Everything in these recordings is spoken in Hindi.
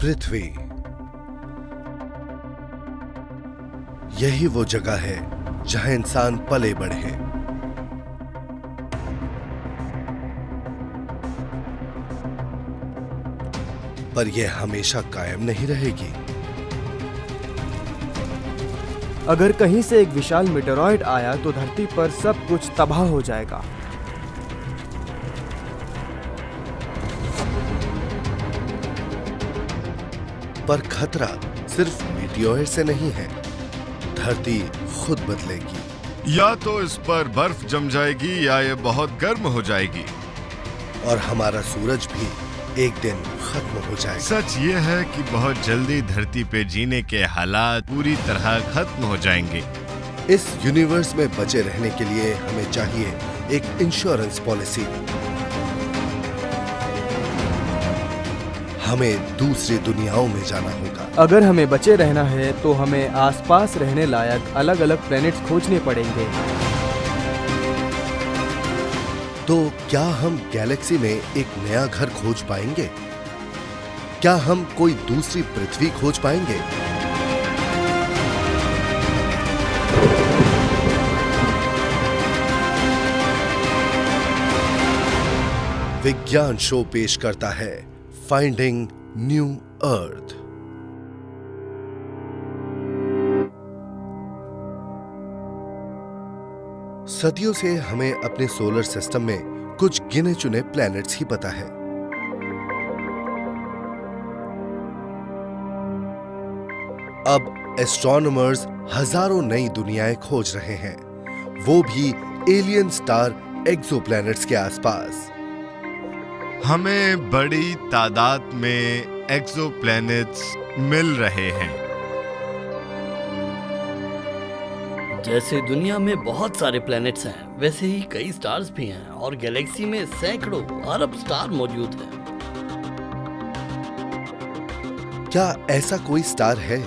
पृथ्वी। यही वो जगह है जहां इंसान पले बढ़े हैं। पर यह हमेशा कायम नहीं रहेगी। अगर कहीं से एक विशाल मीटेरॉइड आया तो धरती पर सब कुछ तबाह हो जाएगा। पर खतरा सिर्फ मीटियोर से नहीं है, धरती खुद बदलेगी। या तो इस पर बर्फ जम जाएगी या ये बहुत गर्म हो जाएगी। और हमारा सूरज भी एक दिन खत्म हो जाएगा। सच ये है कि बहुत जल्दी धरती पे जीने के हालात पूरी तरह खत्म हो जाएंगे। इस यूनिवर्स में बचे रहने के लिए हमें चाहिए एक इंश्योरेंस पॉलिसी। हमें दूसरी दुनियाओं में जाना होगा। अगर हमें बचे रहना है तो हमें आसपास रहने लायक अलग अलग प्लैनेट्स खोजने पड़ेंगे। तो क्या हम गैलेक्सी में एक नया घर खोज पाएंगे? क्या हम कोई दूसरी पृथ्वी खोज पाएंगे? विज्ञान शो पेश करता है फाइंडिंग न्यू अर्थ। सदियों से हमें अपने सोलर सिस्टम में कुछ गिने चुने प्लैनेट्स ही पता है। अब एस्ट्रोनॉमर्स हजारों नई दुनियाएं खोज रहे हैं, वो भी एलियन स्टार एक्सोप्लैनेट्स के आसपास। हमें बड़ी तादाद में एक्सोप्लैनेट्स मिल रहे हैं। जैसे दुनिया में बहुत सारे प्लैनेट्स हैं, वैसे ही कई स्टार्स भी हैं और गैलेक्सी में सैकड़ों अरब स्टार मौजूद हैं। क्या ऐसा कोई स्टार है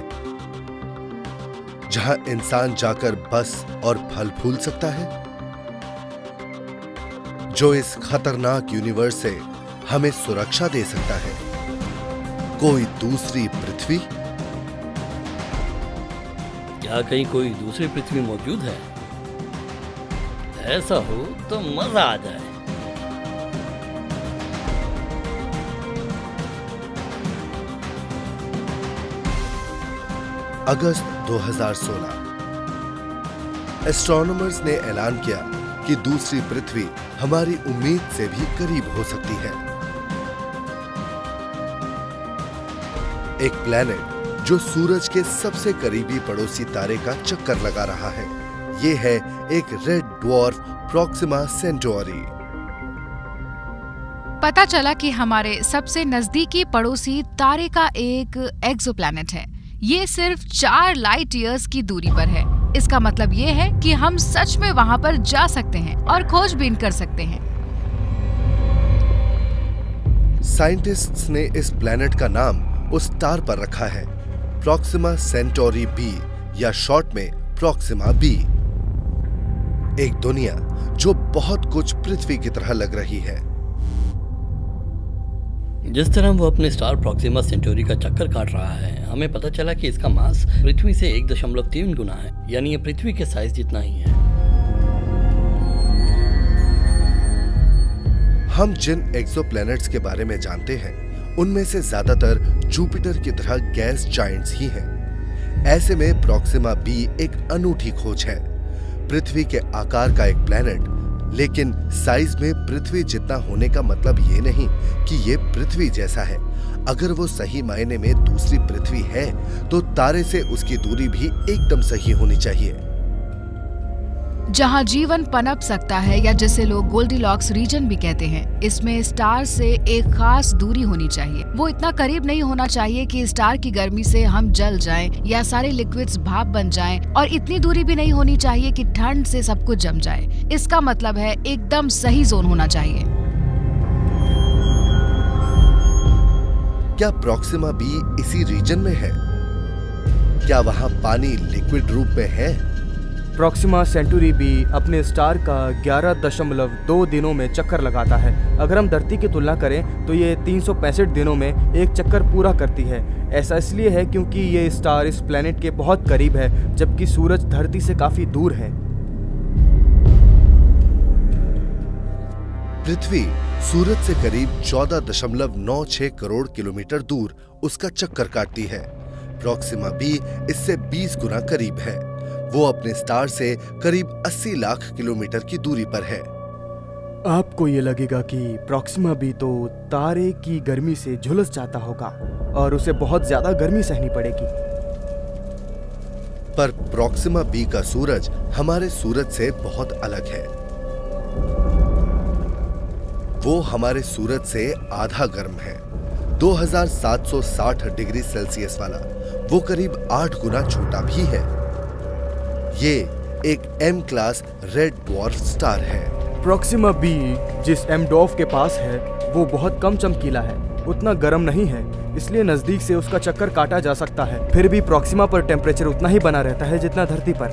जहां इंसान जाकर बस और फल फूल सकता है, जो इस खतरनाक यूनिवर्स से हमें सुरक्षा दे सकता है? कोई दूसरी पृथ्वी? क्या कहीं कोई दूसरी पृथ्वी मौजूद है? ऐसा हो तो मजा आ जाए। अगस्त 2016 एस्ट्रोनॉमर्स ने ऐलान किया कि दूसरी पृथ्वी हमारी उम्मीद से भी करीब हो सकती है। एक प्लैनेट जो सूरज के सबसे करीबी पड़ोसी तारे का चक्कर लगा रहा है। यह है एक रेड ड्वार्फ प्रोक्सिमा सेंटोरी। पता चला कि हमारे सबसे नजदीकी पड़ोसी तारे का एक एक्सोप्लैनेट है। ये सिर्फ 4 लाइट ईयर्स की दूरी पर है। इसका मतलब ये है कि हम सच में वहां पर जा सकते हैं और खोजबीन कर सकते हैं। साइंटिस्ट्स ने इस प्लैनेट का नाम उस स्टार पर रखा है, प्रोक्सिमा सेंटोरी बी, या शॉर्ट में प्रोक्सिमा बी। एक दुनिया जो बहुत कुछ पृथ्वी की तरह लग रही है। जिस तरह वो अपने स्टार प्रोक्सिमा सेंटोरी का चक्कर काट रहा है, हमें पता चला कि इसका मास पृथ्वी से 1.3 गुना है, यानी ये पृथ्वी के साइज जितना ही है। हम जिन एक्सोप्लैनेट्स के बारे में जानते हैं, उनमें से ज्यादातर जुपिटर की तरह गैस जायंट्स ही हैं। ऐसे में प्रोक्सिमा बी एक अनूठी खोज है। पृथ्वी के आकार का एक प्लैनेट, लेकिन साइज में पृथ्वी जितना होने का मतलब ये नहीं कि ये पृथ्वी जैसा है। अगर वो सही मायने में दूसरी पृथ्वी है, तो तारे से उसकी दूरी भी एकदम सही होनी चाहिए, जहां जीवन पनप सकता है, या जिसे लोग गोल्डीलॉक्स रीजन भी कहते हैं। इसमें स्टार से एक खास दूरी होनी चाहिए। वो इतना करीब नहीं होना चाहिए कि स्टार की गर्मी से हम जल जाएं या सारे लिक्विड्स भाप बन जाएं, और इतनी दूरी भी नहीं होनी चाहिए कि ठंड से सब कुछ जम जाए। इसका मतलब है एकदम सही जोन होना चाहिए। क्या प्रोक्सिमा बी इसी रीजन में है? क्या वहां पानी लिक्विड रूप में है? प्रॉक्सिमा सेंटूरी बी अपने स्टार का 11.2 दिनों में चक्कर लगाता है। अगर हम धरती की तुलना करें तो ये 365 दिनों में एक चक्कर पूरा करती है। ऐसा इसलिए है क्योंकि ये स्टार इस प्लेनेट के बहुत करीब है, जबकि सूरज धरती से काफी दूर है। पृथ्वी सूरज से करीब 14.96 करोड़ किलोमीटर दूर उसका चक्कर काटती है। प्रॉक्सिमा बी इससे 20 गुना करीब है। वो अपने स्टार से करीब 80 लाख किलोमीटर की दूरी पर है। आपको ये लगेगा कि प्रॉक्सिमा बी तो तारे की गर्मी से झुलस जाता होगा और उसे बहुत ज्यादा गर्मी सहनी पड़ेगी। पर प्रॉक्सिमा बी का सूरज हमारे सूरज से बहुत अलग है। वो हमारे सूरज से आधा गर्म है, 2760 डिग्री सेल्सियस वाला। वो करीब 8 गुना छोटा भी है। ये एक M class red dwarf star है। प्रॉक्सिमा बी जिस एम डॉर्फ के पास है वो बहुत कम चमकीला है, उतना गर्म नहीं है, इसलिए नजदीक से उसका चक्कर काटा जा सकता है। फिर भी प्रॉक्सिमा पर टेम्परेचर उतना ही बना रहता है जितना धरती पर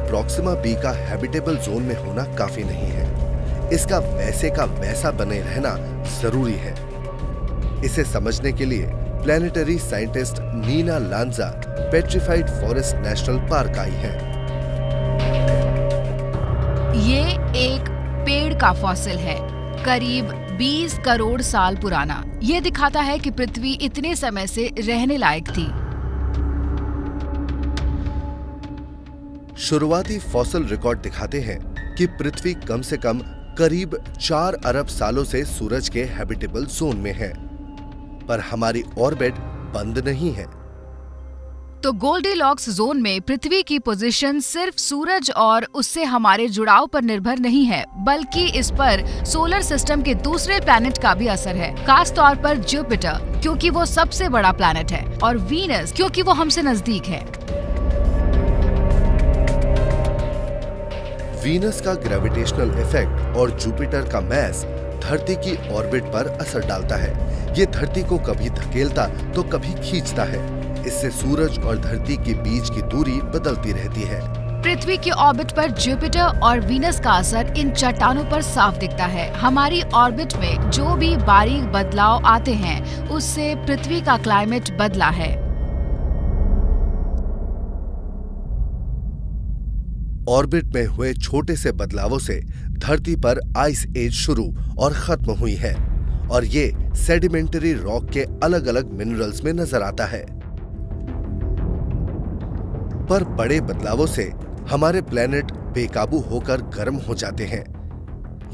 प्रॉक्सिमा बी का हैबिटेबल जोन में होना काफी नहीं है। इसका वैसे का वैसा बने रहना जरूरी है। इसे समझने के लिए planetary scientist Nina Lanza Petrified Forest National Park आई है। ये एक पेड़ का फॉसिल है, करीब 20 करोड़ साल पुराना। ये दिखाता है कि पृथ्वी इतने समय से रहने लायक थी। शुरुआती फॉसिल रिकॉर्ड दिखाते हैं कि पृथ्वी कम से कम करीब 4 अरब सालों से सूरज के हैबिटेबल जोन में है, पर हमारी ऑर्बिट बंद नहीं है। तो गोल्डीलॉक्स जोन में पृथ्वी की पोजीशन सिर्फ सूरज और उससे हमारे जुड़ाव पर निर्भर नहीं है, बल्कि इस पर सोलर सिस्टम के दूसरे प्लैनेट का भी असर है। खास तौर पर जुपिटर, क्योंकि वो सबसे बड़ा प्लैनेट है, और वीनस, क्योंकि वो हमसे नजदीक है। वीनस का ग्रेविटेशनल इफेक्ट और जुपिटर का मैस धरती की ऑर्बिट पर असर डालता है। ये धरती को कभी धकेलता तो कभी खींचता है। इससे सूरज और धरती के बीच की दूरी बदलती रहती है। पृथ्वी की ऑर्बिट पर जुपिटर और वीनस का असर इन चट्टानों पर साफ दिखता है। हमारी ऑर्बिट में जो भी बारीक बदलाव आते हैं, उससे पृथ्वी का क्लाइमेट बदला है। ऑर्बिट में हुए छोटे से बदलावों से धरती पर आइस एज शुरू और खत्म हुई है, और ये सेडिमेंटरी रॉक के अलग अलग मिनरल्स में नजर आता है। पर बड़े बदलावों से हमारे प्लेनेट बेकाबू होकर गर्म हो जाते हैं,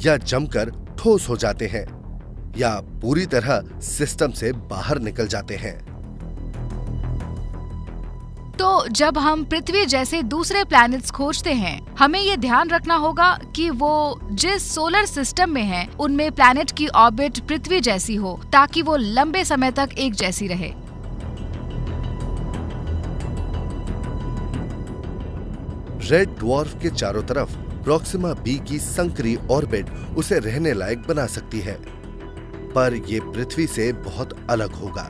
या जमकर ठोस हो जाते हैं, या पूरी तरह सिस्टम से बाहर निकल जाते हैं। तो जब हम पृथ्वी जैसे दूसरे प्लैनेट्स खोजते हैं, हमें ये ध्यान रखना होगा कि वो जिस सोलर सिस्टम में हैं, उनमें प्लैनेट की ऑर्बिट पृथ्वी जैसी हो, ताकि वो लंबे समय तक एक जैसी रहे। रेड ड्वार्फ के चारों तरफ प्रॉक्सिमा बी की संकरी ऑर्बिट उसे रहने लायक बना सकती है, पर यह पृथ्वी से बहुत अलग होगा।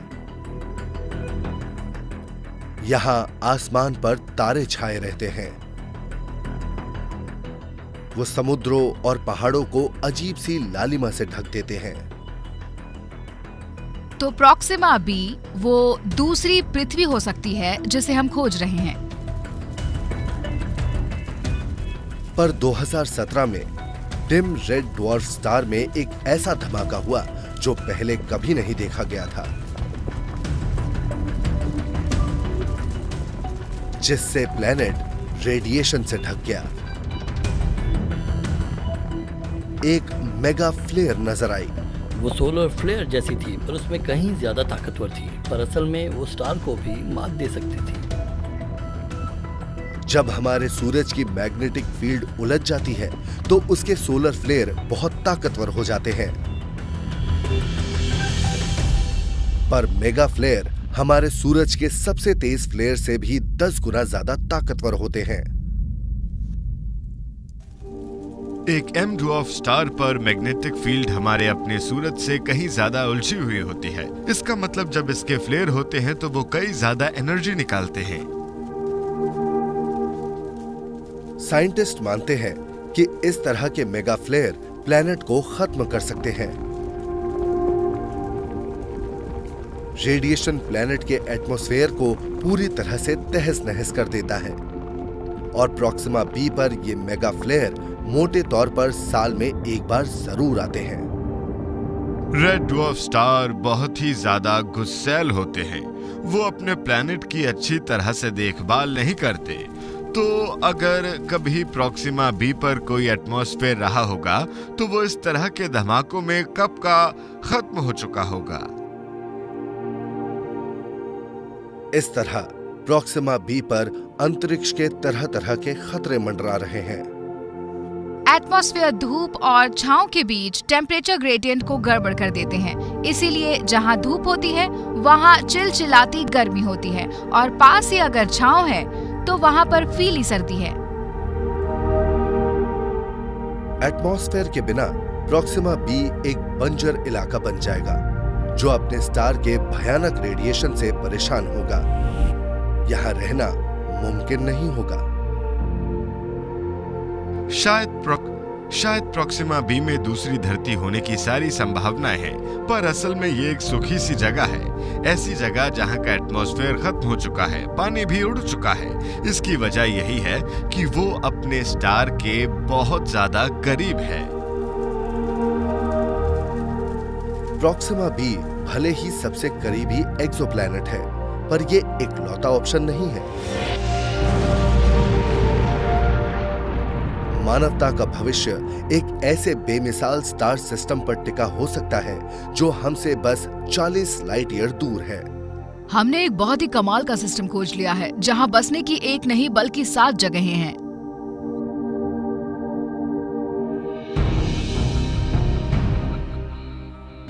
यहाँ आसमान पर तारे छाए रहते हैं। वो समुद्रों और पहाड़ों को अजीब सी लालिमा से ढक देते हैं। तो प्रॉक्सिमा बी वो दूसरी पृथ्वी हो सकती है जिसे हम खोज रहे हैं। पर 2017 में डिम रेड ड्वार्फ स्टार में एक ऐसा धमाका हुआ जो पहले कभी नहीं देखा गया था, जिससे प्लेनेट रेडिएशन से ढक गया। एक मेगा फ्लेयर नजर आई। वो सोलर फ्लेयर जैसी थी, पर उसमें कहीं ज्यादा ताकतवर थी, पर असल में वो स्टार को भी मात दे सकती थी। जब हमारे सूरज की मैग्नेटिक फील्ड उलझ जाती है, तो उसके सोलर फ्लेयर बहुत ताकतवर हो जाते हैं। पर मेगा फ्लेयर हमारे सूरज के सबसे तेज फ्लेयर से भी 10 गुना ज्यादा ताकतवर होते हैं। एक एम ड्वार्फ स्टार पर मैग्नेटिक फील्ड हमारे अपने सूरज से कहीं ज्यादा उलझी हुई होती है। इसका मतलब जब इसके फ्लेयर होते हैं तो वो कई ज्यादा एनर्जी निकालते हैं। साइंटिस्ट मानते हैं कि इस तरह के मेगा फ्लेयर प्लैनेट को खत्म कर सकते हैं। रेडिएशन प्लैनेट के एटमॉस्फेयर को पूरी तरह से तहस नहस कर देता है और प्रॉक्सिमा बी पर ये मेगा फ्लेयर मोटे तौर पर साल में एक बार जरूर आते हैं। रेड ड्वार्फ स्टार बहुत ही ज्यादा गुस्सैल होते हैं। वो अपने प्लैनेट की अच्छी तरह से देखभाल नहीं करते। तो अगर कभी प्रॉक्सिमा बी पर कोई एटमॉस्फेयर रहा होगा तो वो इस तरह के धमाकों में कब का खत्म हो चुका होगा। इस तरह प्रॉक्सिमा बी पर अंतरिक्ष के तरह तरह के खतरे मंडरा रहे हैं। एटमॉस्फेयर धूप और छांव के बीच टेम्परेचर ग्रेडियंट को गड़बड़ कर देते हैं। इसीलिए जहां धूप होती है वहां चिलचिलाती गर्मी होती है और पास ही अगर छांव है तो वहां पर फीली सर्दी है। एटमॉस्फेयर के बिना प्रॉक्सिमा बी एक बंजर इलाका बन जाएगा जो अपने स्टार के भयानक रेडिएशन से परेशान होगा। यहाँ रहना मुमकिन नहीं होगा। शायद प्रॉक्सिमा बी में दूसरी धरती होने की सारी संभावनाएं हैं, पर असल में ये एक सूखी सी जगह है। ऐसी जगह जहां का एटमॉस्फेयर खत्म हो चुका है, पानी भी उड़ चुका है। इसकी वजह यही है कि वो अपने स्टार के बहुत ज्यादा करीब है। प्रॉक्सिमा बी भले ही सबसे करीबी एक्सोप्लैनेट है, पर ये इकलौता ऑप्शन नहीं है। मानवता का भविष्य एक ऐसे बेमिसाल स्टार सिस्टम पर टिका हो सकता है जो हमसे बस 40 लाइट ईयर दूर है। हमने एक बहुत ही कमाल का सिस्टम खोज लिया है जहां बसने की एक नहीं बल्कि 7 जगहें हैं। –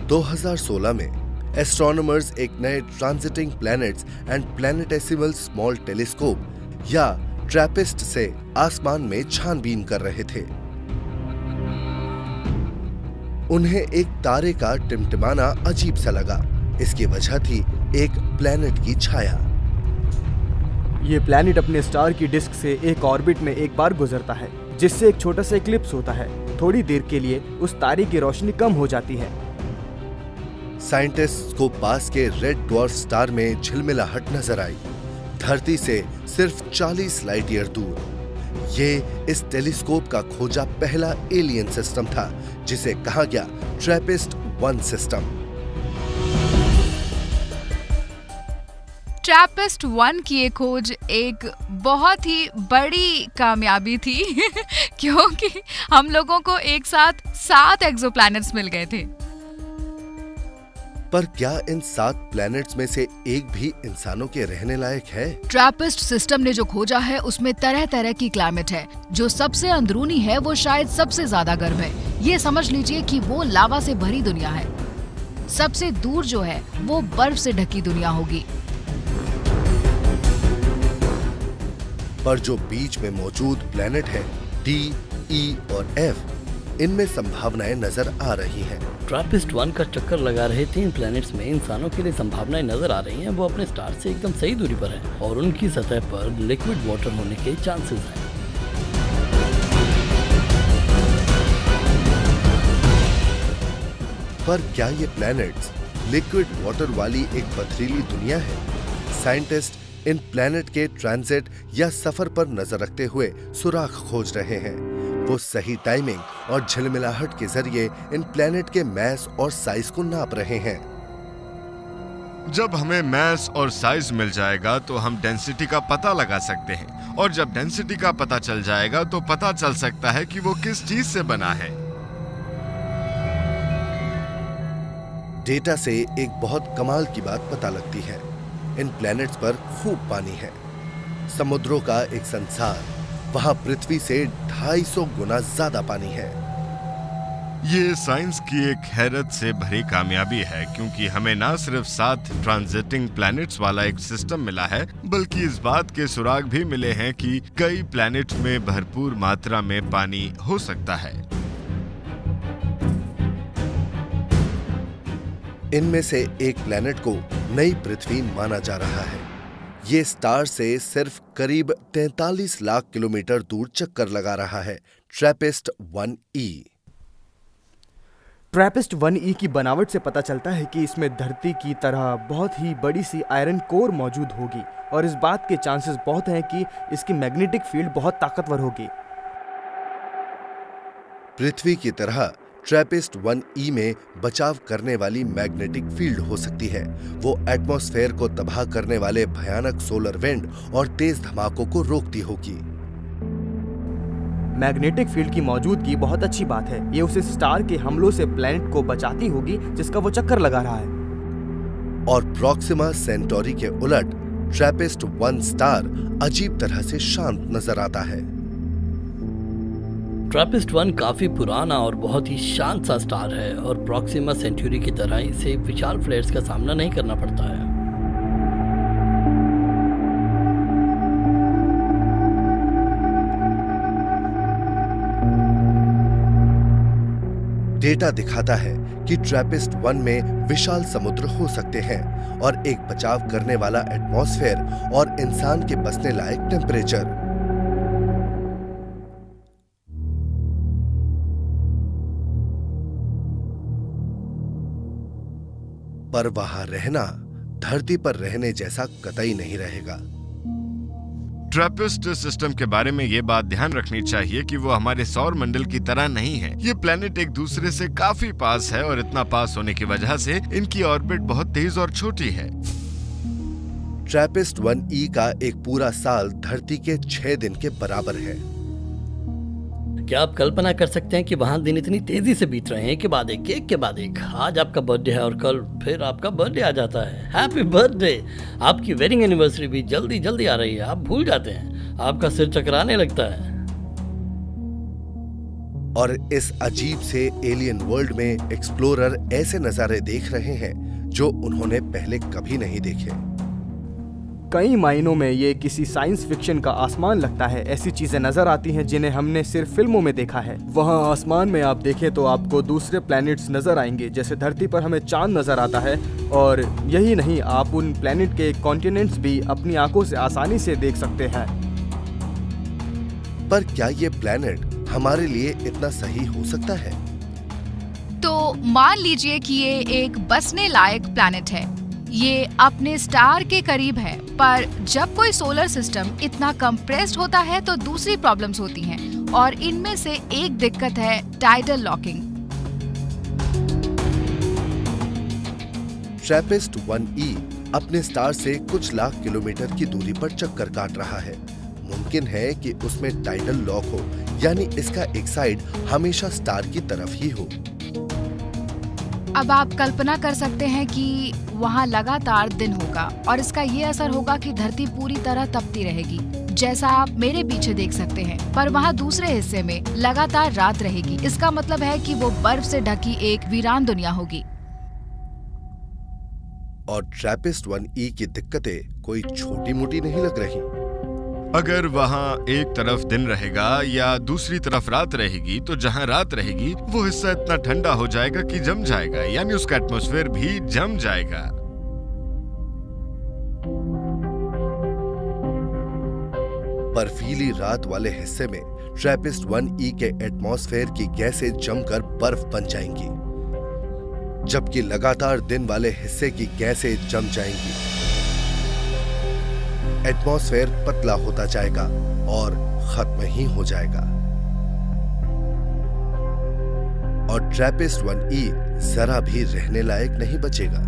2016 में एस्ट्रोनॉमर्स एक नए transiting planets and planetesimal small telescope या ट्रैपिस्ट से आसमान में छानबीन कर रहे थे। उन्हें एक तारे का टिमटिमाना अजीब सा लगा। इसकी वजह थी एक प्लैनेट की छाया। ये प्लैनेट अपने स्टार की डिस्क से एक ऑर्बिट में एक बार गुजरता है, जिससे एक छोटा सा इक्लिप्स होता है। थोड़ी देर के लिए उस तारे की रोशनी कम हो जाती है। साइंटिस्ट्स को पास के रेड ड्वार्फ स्टार में झिलमिलाहट नजर आई, धरती से सिर्फ 40 लाइट ईयर दूर। ये इस टेलीस्कोप का खोजा पहला एलियन सिस्टम था जिसे कहा गया ट्रैपिस्ट 1 सिस्टम। ट्रैपिस्ट 1 की ये खोज एक बहुत ही बड़ी कामयाबी थी क्योंकि हम लोगों को एक साथ 7 एक्सोप्लैनेट्स मिल गए थे। पर क्या इन 7 प्लैनेट्स में से एक भी इंसानों के रहने लायक है? ट्रैपिस्ट सिस्टम ने जो खोजा है उसमें तरह तरह की क्लाइमेट है। जो सबसे अंदरूनी है वो शायद सबसे ज्यादा गर्म है। ये समझ लीजिए कि वो लावा से भरी दुनिया है। सबसे दूर जो है वो बर्फ से ढकी दुनिया होगी। पर जो बीच में मौजूद प्लैनेट है डी, ई और एफ, इनमें संभावनाएं नजर आ रही हैं। ट्रैपिस्ट 1 का चक्कर लगा रहे 3 प्लैनेट्स में इंसानों के लिए संभावनाएं नजर आ रही हैं। वो अपने स्टार से एकदम सही दूरी पर हैं और उनकी सतह पर लिक्विड वाटर होने के चांसेस हैं। पर क्या ये प्लैनेट्स लिक्विड वाटर वाली एक पथरीली दुनिया है? साइंटिस्ट इन प्लैनेट के ट्रांजिट या सफर पर नजर रखते हुए सुराग खोज रहे हैं। वो सही टाइमिंग और झिलमिलाहट के जरिए इन प्लैनेट के मैस और साइज को नाप रहे हैं। जब हमें मैस और साइज मिल जाएगा तो हम डेंसिटी का पता लगा सकते हैं, और जब डेंसिटी का पता चल जाएगा तो पता चल सकता है कि वो किस चीज से बना है। डेटा से एक बहुत कमाल की बात पता लगती है। इन प्लैनेट्स पर खूब पानी है, समुद्रों का एक संसार। वहां पृथ्वी से 250 गुना ज्यादा पानी है। ये साइंस की एक हैरत से भरी कामयाबी है, क्योंकि हमें न सिर्फ 7 ट्रांजिटिंग प्लैनेट्स वाला एक सिस्टम मिला है, बल्कि इस बात के सुराग भी मिले हैं कि कई प्लैनेट में भरपूर मात्रा में पानी हो सकता है। इनमें से एक प्लैनेट को नई पृथ्वी माना जा रहा है। ये स्टार से सिर्फ करीब 43 लाख किलोमीटर दूर चक्कर लगा रहा है ट्रैपिस्ट 1e। ट्रैपिस्ट 1e की बनावट से पता चलता है कि इसमें धरती की तरह बहुत ही बड़ी सी आयरन कोर मौजूद होगी और इस बात के चांसेस बहुत हैं कि इसकी मैग्नेटिक फील्ड बहुत ताकतवर होगी। पृथ्वी की तरह ट्रैपिस्ट 1e में बचाव करने वाली मैग्नेटिक फील्ड हो सकती है। वो एटमॉस्फेयर को तबाह करने वाले भयानक सोलर विंड और तेज धमाकों को रोकती होगी। मैग्नेटिक फील्ड की मौजूदगी बहुत अच्छी बात है। ये उस स्टार के हमलों से प्लैनेट को बचाती होगी जिसका वो चक्कर लगा रहा है। और प्रॉक्सिमा सेंटोरी के उलट ट्रैपिस्ट 1 स्टार अजीब तरह से शांत नजर आता है। ट्रैपिस्ट 1 काफी पुराना और बहुत ही शांत सा स्टार है और प्रॉक्सिमा सेंचुरी की तरह इसे विशाल फ्लेयर्स का सामना नहीं करना पड़ता है। डेटा दिखाता है कि ट्रैपिस्ट 1 में विशाल समुद्र हो सकते हैं और एक बचाव करने वाला एटमॉस्फेयर और इंसान के बसने लायक टेम्परेचर। पर वहां रहना धरती पर रहने जैसा कतई नहीं रहेगा। ट्रैपिस्ट सिस्टम के बारे में ये बात ध्यान रखनी चाहिए कि वो हमारे सौर मंडल की तरह नहीं है। ये प्लेनेट एक दूसरे से काफी पास है और इतना पास होने की वजह से इनकी ऑर्बिट बहुत तेज और छोटी है। ट्रैपिस्ट 1e का एक पूरा साल धरती के 6 दिन के बराबर है। क्या आप कल्पना कर सकते हैं कि वहाँ दिन इतनी तेजी से बीत रहे हैं कि बाद एक। आज आपका बर्थडे है और कल फिर आपका बर्थडे आ जाता है। Happy birthday. आपकी वेडिंग एनिवर्सरी भी जल्दी जल्दी आ रही है। आप भूल जाते हैं, आपका सिर चकराने लगता है। और इस अजीब से एलियन वर्ल्ड में एक्सप्लोरर ऐसे नजारे देख रहे हैं जो उन्होंने पहले कभी नहीं देखे। कई मायनों में ये किसी साइंस फिक्शन का आसमान लगता है। ऐसी चीजें नजर आती हैं जिन्हें हमने सिर्फ फिल्मों में देखा है। वहाँ आसमान में आप देखें तो आपको दूसरे प्लैनेट्स नजर आएंगे, जैसे धरती पर हमें चांद नजर आता है। और यही नहीं, आप उन प्लैनेट के कॉन्टिनेंट्स भी अपनी आंखों से आसानी से देख सकते हैं। पर क्या ये प्लैनेट हमारे लिए इतना सही हो सकता है? तो मान लीजिए कि ये एक बसने लायक प्लैनेट है। ये अपने स्टार के करीब है, पर जब कोई सोलर सिस्टम इतना कंप्रेस्ड होता है तो दूसरी प्रॉब्लम्स होती हैं और इनमें से एक दिक्कत है टाइडल लॉकिंग। ट्रैपिस्ट 1e अपने स्टार से कुछ लाख किलोमीटर की दूरी पर चक्कर काट रहा है। मुमकिन है कि उसमें टाइडल लॉक हो, यानी इसका एक साइड हमेशा स्टार की तरफ ही हो। अब आप कल्पना कर सकते हैं कि वहाँ लगातार दिन होगा और इसका ये असर होगा कि धरती पूरी तरह तपती रहेगी, जैसा आप मेरे पीछे देख सकते हैं। पर वहाँ दूसरे हिस्से में लगातार रात रहेगी। इसका मतलब है कि वो बर्फ से ढकी एक वीरान दुनिया होगी। और ट्रैपिस्ट 1e की दिक्कतें कोई छोटी मोटी नहीं लग रही। अगर वहाँ एक तरफ दिन रहेगा या दूसरी तरफ रात रहेगी, तो जहाँ रात रहेगी वो हिस्सा इतना ठंडा हो जाएगा कि जम जाएगा, यानी उसका एटमॉस्फेयर भी जम जाएगा। बर्फीली रात वाले हिस्से में ट्रैपिस्ट 1e के एटमॉस्फेयर की गैसें जमकर बर्फ बन जाएंगी, जबकि लगातार दिन वाले हिस्से की गैसें जम जाएंगी। एटमॉस्फेयर पतला होता जाएगा और खत्म ही हो जाएगा। और ट्रैपिस्ट 1e जरा भी रहने लायक नहीं बचेगा।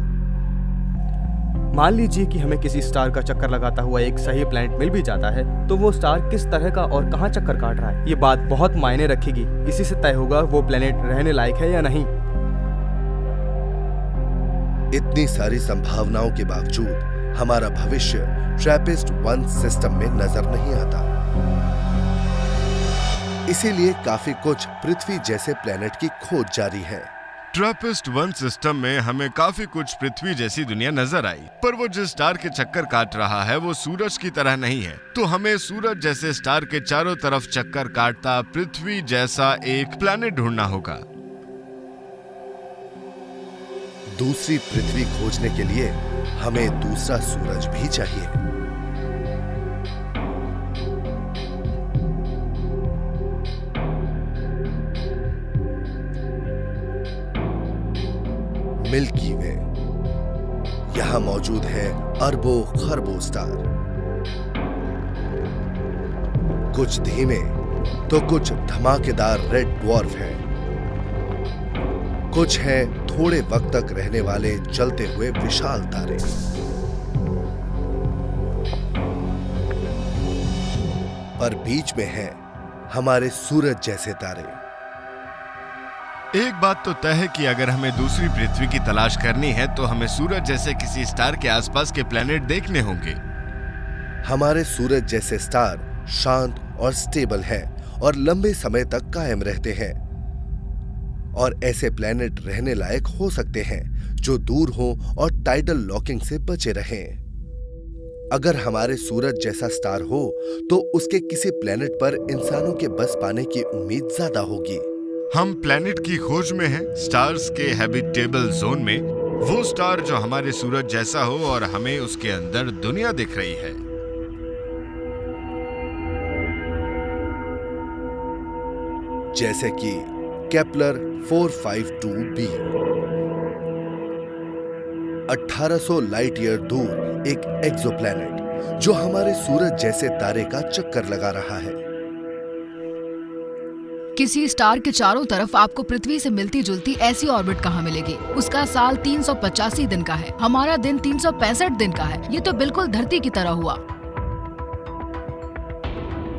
मान लीजिए कि हमें किसी स्टार का चक्कर लगाता हुआ एक सही प्लैनेट मिल भी जाता है, तो वो स्टार किस तरह का और कहां चक्कर काट रहा है, ये बात बहुत मायने रखेगी। इसी से तय होगा वो प्लैनेट रहने लायक है या नहीं। इतनी सारी संभावनाओं के बावजूद हमारा भविष्य ट्रैपिस्ट 1 सिस्टम में नजर नहीं आता। इसीलिए काफी कुछ पृथ्वी जैसे प्लेनेट की खोज जारी है। ट्रैपिस्ट 1 सिस्टम में हमें काफी कुछ पृथ्वी जैसी दुनिया नजर आई, पर वो जिस स्टार के चक्कर काट रहा है वो सूरज की तरह नहीं है। तो हमें सूरज जैसे स्टार के चारों तरफ चक्कर काटता पृथ्वी जैसा एक प्लैनेट ढूंढना होगा। दूसरी पृथ्वी खोजने के लिए हमें दूसरा सूरज भी चाहिए। मिल्की वे। यहाँ मौजूद है अरबों खरबों स्टार, कुछ धीमे तो कुछ धमाकेदार रेड ड्वार्फ हैं, कुछ हैं थोड़े वक्त तक रहने वाले जलते हुए विशाल तारे। पर बीच में हैं हमारे सूरज जैसे तारे। एक बात तो तय है कि अगर हमें दूसरी पृथ्वी की तलाश करनी है तो हमें सूरज जैसे किसी स्टार के आसपास के प्लेनेट देखने होंगे। हमारे सूरज जैसे स्टार शांत और स्टेबल हैं और लंबे समय तक कायम रहते हैं, और ऐसे प्लेनेट रहने लायक हो सकते हैं जो दूर हों और टाइडल लॉकिंग से बचे रहें। अगर हमारे सूरज जैसा स्टार हो तो उसके किसी प्लेनेट पर इंसानों के बस पाने की उम्मीद ज्यादा होगी। हम प्लेनेट की खोज में हैं, स्टार्स के हैबिटेबल जोन में, वो स्टार जो हमारे सूरज जैसा हो और हमें उसके अंदर दुनिया दिख रही है। जैसे कि केपलर 452b 1800 लाइट ईयर दूर एक एक्सोप्लैनेट जो हमारे सूरज जैसे तारे का चक्कर लगा रहा है। किसी स्टार के चारों तरफ आपको पृथ्वी से मिलती जुलती ऐसी ऑर्बिट कहाँ मिलेगी? उसका साल 385 दिन का है, हमारा दिन 365 दिन का है। ये तो बिल्कुल धरती की तरह हुआ।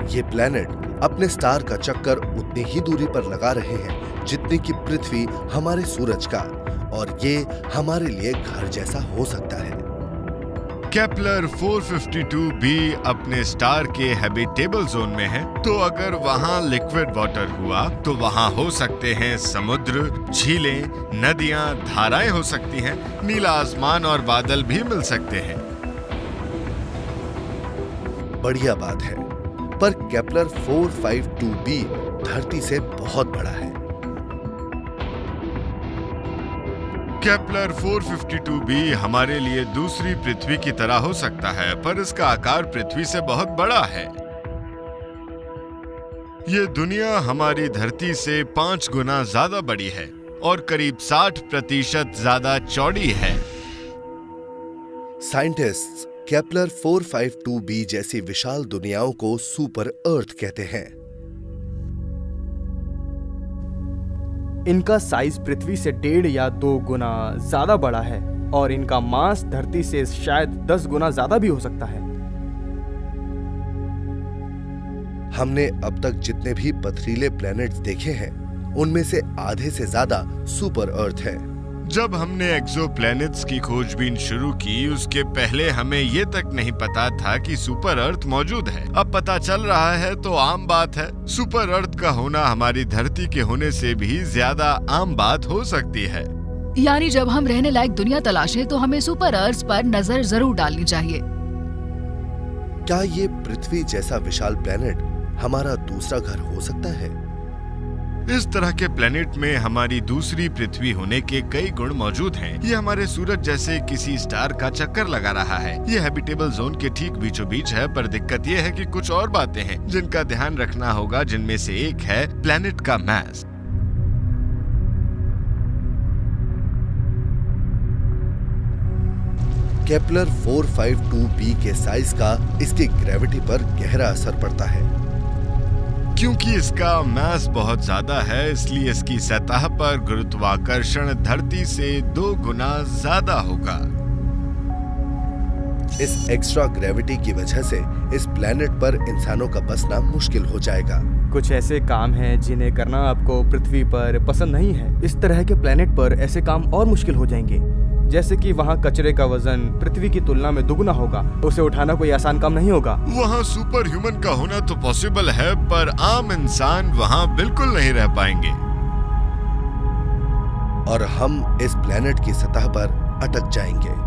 ये प्लेनेट अपने स्टार का चक्कर उतनी ही दूरी पर लगा रहे हैं जितनी कि पृथ्वी हमारे सूरज का, और ये हमारे लिए घर जैसा हो सकता है। केपलर 452b अपने स्टार के हैबिटेबल जोन में है, तो अगर वहाँ लिक्विड वाटर हुआ तो वहाँ हो सकते हैं समुद्र, झीलें, नदियाँ, धाराएं हो सकती हैं, नीला आसमान और बादल भी मिल सकते हैं। बढ़िया बात है, पर केपलर 452b धरती से बहुत बड़ा है। केपलर 452b हमारे लिए दूसरी पृथ्वी की तरह हो सकता है, पर इसका आकार पृथ्वी से बहुत बड़ा है। ये दुनिया हमारी धरती से 5 गुना ज्यादा बड़ी है और करीब 60% ज्यादा चौड़ी है। साइंटिस्ट्स केपलर 452b जैसी विशाल दुनियाओं को सुपर अर्थ कहते हैं। इनका साइज पृथ्वी से 1.5 या 2 गुना ज्यादा बड़ा है और इनका मास धरती से शायद 10 गुना ज्यादा भी हो सकता है। हमने अब तक जितने भी पथरीले प्लैनेट्स देखे हैं उनमें से आधे से ज्यादा सुपर अर्थ है। जब हमने एक्सोप्लैनेट्स की खोजबीन शुरू की, उसके पहले हमें ये तक नहीं पता था कि सुपर अर्थ मौजूद है। अब पता चल रहा है तो आम बात है। सुपर अर्थ का होना हमारी धरती के होने से भी ज्यादा आम बात हो सकती है। यानी जब हम रहने लायक दुनिया तलाशें तो हमें सुपर अर्थ पर नजर जरूर डालनी चाहिए। क्या ये पृथ्वी जैसा विशाल प्लैनेट हमारा दूसरा घर हो सकता है? इस तरह के प्लेनेट में हमारी दूसरी पृथ्वी होने के कई गुण मौजूद हैं। ये हमारे सूरज जैसे किसी स्टार का चक्कर लगा रहा है। ये हैबिटेबल जोन के ठीक बीचों बीच है, पर दिक्कत ये है कि कुछ और बातें हैं जिनका ध्यान रखना होगा, जिनमें से एक है प्लेनेट का मास। केपलर 452b के साइज का इसकी ग्रेविटी पर गहरा असर पड़ता है। क्योंकि इसका मास बहुत ज्यादा है, इसलिए इसकी सतह पर गुरुत्वाकर्षण धरती से 2 गुना ज्यादा होगा। इस एक्स्ट्रा ग्रेविटी की वजह से इस प्लैनेट पर इंसानों का बसना मुश्किल हो जाएगा। कुछ ऐसे काम हैं जिन्हें करना आपको पृथ्वी पर पसंद नहीं है। इस तरह के प्लेनेट पर ऐसे काम और मुश्किल हो जाएंगे, जैसे कि वहाँ कचरे का वजन पृथ्वी की तुलना में दुगना होगा। उसे उठाना कोई आसान काम नहीं होगा। वहाँ सुपर ह्यूमन का होना तो पॉसिबल है, पर आम इंसान वहाँ बिल्कुल नहीं रह पाएंगे। और हम इस प्लैनेट की सतह पर अटक जाएंगे।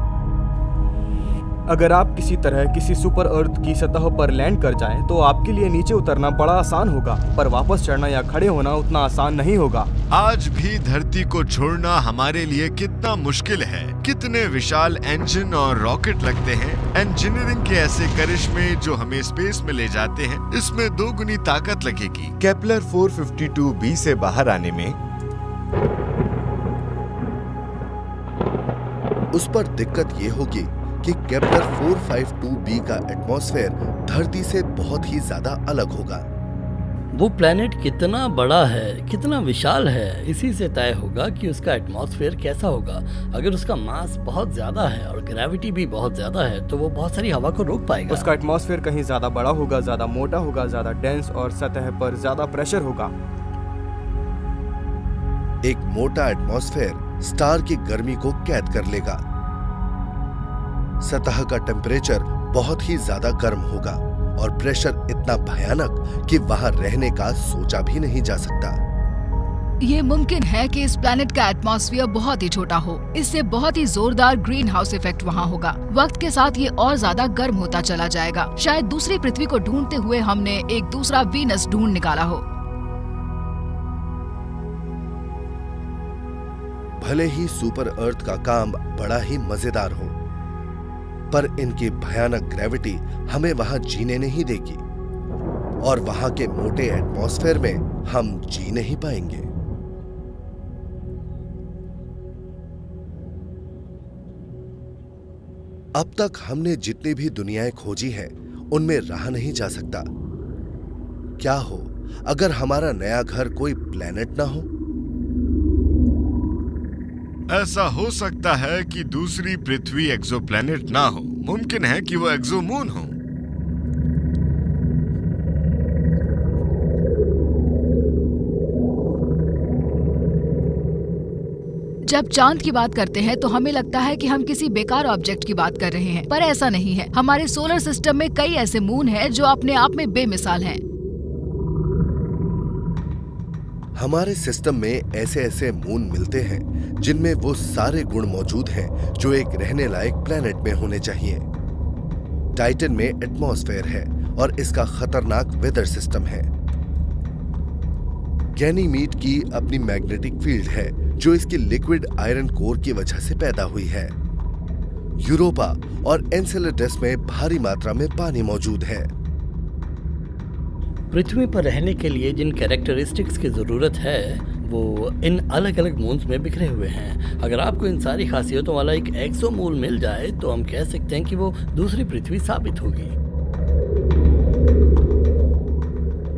अगर आप किसी तरह किसी सुपर अर्थ की सतह पर लैंड कर जाएं, तो आपके लिए नीचे उतरना बड़ा आसान होगा, पर वापस चढ़ना या खड़े होना उतना आसान नहीं होगा। आज भी धरती को छोड़ना हमारे लिए कितना मुश्किल है। कितने विशाल इंजन और रॉकेट लगते हैं। इंजीनियरिंग के ऐसे करिश्मे जो हमें स्पेस में ले जाते हैं, इसमें 2 गुनी ताकत लगेगी। केपलर 452b से बाहर आने में उस पर दिक्कत ये होगी कि केपलर 452b का एटमॉस्फेयर धरती से बहुत ही ज्यादा अलग होगा। वो प्लेनेट कितना बड़ा है, कितना विशाल है, इसी से तय होगा कि उसका एटमॉस्फेयर कैसा होगा। अगर उसका मास बहुत ज्यादा है और ग्रेविटी भी बहुत ज्यादा है तो वो बहुत सारी हवा को रोक पाएगा। उसका एटमॉस्फेयर कहीं ज़्यादा बड़ा होगा, ज़्यादा मोटा होगा, ज़्यादा डेंस और सतह पर ज़्यादा प्रेशर होगा। एक मोटा एटमॉस्फेयर स्टार की गर्मी को कैद कर लेगा। सतह का टेम्परेचर बहुत ही ज्यादा गर्म होगा और प्रेशर इतना भयानक कि वहां रहने का सोचा भी नहीं जा सकता। ये मुमकिन है कि इस प्लैनेट का एटमॉस्फेयर बहुत ही छोटा हो। इससे बहुत ही जोरदार ग्रीन हाउस इफेक्ट वहाँ होगा। वक्त के साथ ये और ज्यादा गर्म होता चला जाएगा। शायद दूसरी पृथ्वी को ढूंढते हुए हमने एक दूसरा वीनस ढूंढ निकाला हो। भले ही सुपर अर्थ का काम बड़ा ही मजेदार हो, पर इनकी भयानक ग्रेविटी हमें वहां जीने नहीं देगी और वहां के मोटे एटमॉस्फेयर में हम जी नहीं पाएंगे। अब तक हमने जितनी भी दुनियाएं खोजी हैं, उनमें रहा नहीं जा सकता। क्या हो अगर हमारा नया घर कोई प्लेनेट ना हो? ऐसा हो सकता है कि दूसरी पृथ्वी एक्सोप्लैनेट ना हो, मुमकिन है कि वो एक्सोमून हो। जब चांद की बात करते हैं तो हमें लगता है कि हम किसी बेकार ऑब्जेक्ट की बात कर रहे हैं, पर ऐसा नहीं है। हमारे सोलर सिस्टम में कई ऐसे मून हैं जो अपने आप में बेमिसाल हैं। हमारे सिस्टम में ऐसे ऐसे मून मिलते हैं जिनमें वो सारे गुण मौजूद हैं जो एक रहने लायक प्लेनेट में होने चाहिए। टाइटन में एटमॉस्फेयर है और इसका खतरनाक वेदर सिस्टम है। गैनीमीड की अपनी मैग्नेटिक फील्ड है जो इसकी लिक्विड आयरन कोर की वजह से पैदा हुई है। यूरोपा और एनसेलेडस में भारी मात्रा में पानी मौजूद है। पृथ्वी पर रहने के लिए जिन कैरेक्टरिस्टिक्स की ज़रूरत है वो इन अलग अलग मून्स में बिखरे हुए हैं। अगर आपको इन सारी खासियतों वाला एक एक्सोमून मिल जाए तो हम कह सकते हैं कि वो दूसरी पृथ्वी साबित होगी।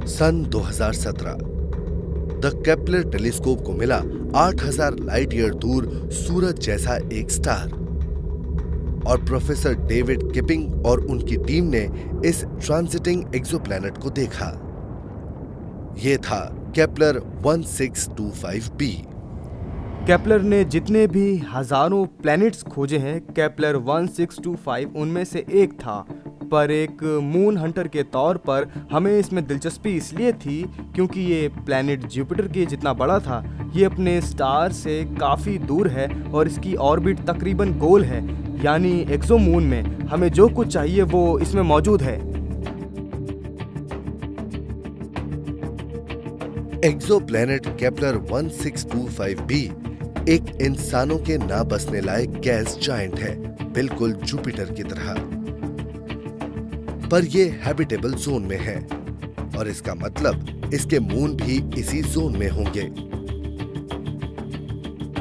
सन 2017 द केपलर टेलीस्कोप को मिला 8000 लाइट ईयर दूर सूरज जैसा एक स्टार, और प्रोफेसर डेविड किपिंग और उनकी टीम ने इस ट्रांजिटिंग एक्सोप्लैनेट को देखा। यह था केपलर 1625b। केपलर ने जितने भी हजारों प्लैनेट्स खोजे हैं, केपलर 1625 उनमें से एक था। पर एक मून हंटर के तौर पर हमें इसमें दिलचस्पी इसलिए थी क्योंकि ये प्लैनेट जुपिटर के जितना बड़ा था। ये अपने स्टार से काफ़ी दूर है और इसकी ऑर्बिट तकरीबन गोल है, यानी एक्सोमून में हमें जो कुछ चाहिए वो इसमें मौजूद है। एक्सोप्लैनेट केपलर 1625b एक इंसानों के ना बसने लायक गैस जायंट है, बिल्कुल जुपिटर की तरह। पर यह हैबिटेबल जोन में है और इसका मतलब इसके मून भी इसी जोन में होंगे।